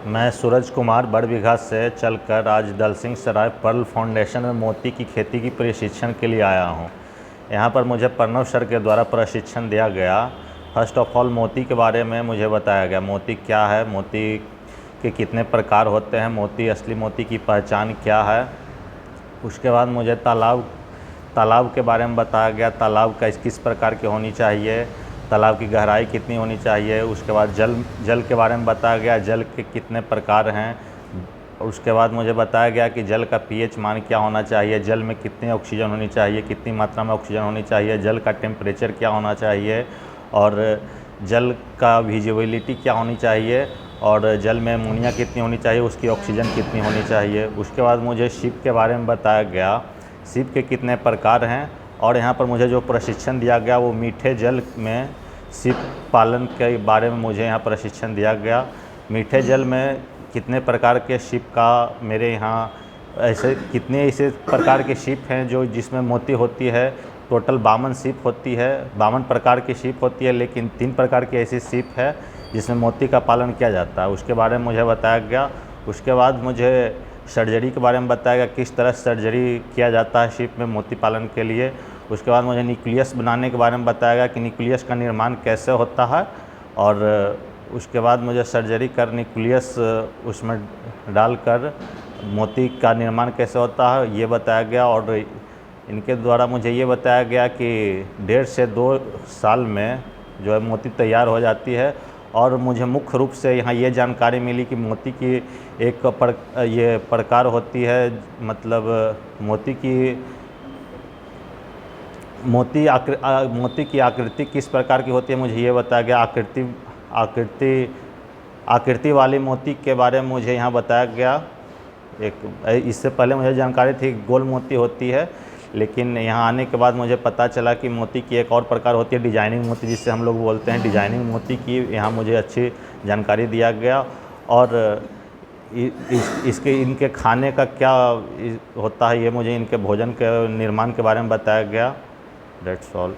मैं सूरज कुमार बड़बीघा से चलकर आज दलसिंह सराय पर्ल फाउंडेशन में मोती की खेती की प्रशिक्षण के लिए आया हूँ। यहाँ पर मुझे प्रणव सर के द्वारा प्रशिक्षण दिया गया। फर्स्ट ऑफ ऑल मोती के बारे में मुझे बताया गया, मोती क्या है, मोती के कितने प्रकार होते हैं, मोती असली मोती की पहचान क्या है। उसके बाद मुझे तालाब के बारे में बताया गया, तालाब का किस प्रकार की होनी चाहिए, तालाब की गहराई कितनी होनी चाहिए। उसके बाद जल के बारे में बताया गया, जल के कितने प्रकार हैं। उसके बाद मुझे बताया गया कि जल का पीएच मान क्या होना चाहिए, जल में कितनी ऑक्सीजन होनी चाहिए, कितनी मात्रा में ऑक्सीजन होनी चाहिए, जल का टेम्परेचर क्या होना चाहिए और जल का विजिबिलिटी क्या होनी चाहिए और जल में अमोनिया कितनी होनी चाहिए, उसकी ऑक्सीजन कितनी होनी चाहिए। उसके बाद मुझे शिप के बारे में बताया गया, शिप के कितने प्रकार हैं। और यहाँ पर मुझे जो प्रशिक्षण दिया गया वो मीठे जल में शिप पालन के बारे में मुझे यहाँ प्रशिक्षण दिया गया। मीठे जल में कितने प्रकार के शिप का मेरे यहाँ कितने ऐसे प्रकार के शिप हैं जो जिसमें मोती होती है। टोटल 52 शिप होती है, 52 प्रकार की शिप होती है, लेकिन 3 प्रकार की ऐसी शिप है जिसमें मोती का पालन किया जाता है। उसके बारे में मुझे बताया गया। उसके बाद मुझे सर्जरी के बारे में बताया गया, किस तरह सर्जरी किया जाता है शिप में मोती पालन के लिए। उसके बाद मुझे न्यूक्लियस बनाने के बारे में बताया गया कि न्यूक्लियस का निर्माण कैसे होता है। और उसके बाद मुझे सर्जरी कर न्यूक्लियस उसमें डालकर मोती का निर्माण कैसे होता है ये बताया गया। और इनके द्वारा मुझे ये बताया गया कि 1.5 से 2 साल में जो है मोती तैयार हो जाती है। और मुझे मुख्य रूप से यहाँ ये जानकारी मिली कि मोती की एक ये प्रकार होती है, मतलब मोती की आकृति किस प्रकार की होती है मुझे ये बताया गया। आकृति वाली मोती के बारे में मुझे यहाँ बताया गया। इससे पहले मुझे जानकारी थी गोल मोती होती है, लेकिन यहाँ आने के बाद मुझे पता चला कि मोती की एक और प्रकार होती है डिजाइनिंग मोती, जिससे हम लोग बोलते हैं। डिजाइनिंग मोती की यहाँ मुझे अच्छी जानकारी दिया गया। और इनके खाने का क्या होता है ये मुझे इनके भोजन के निर्माण के बारे में बताया गया। That's all.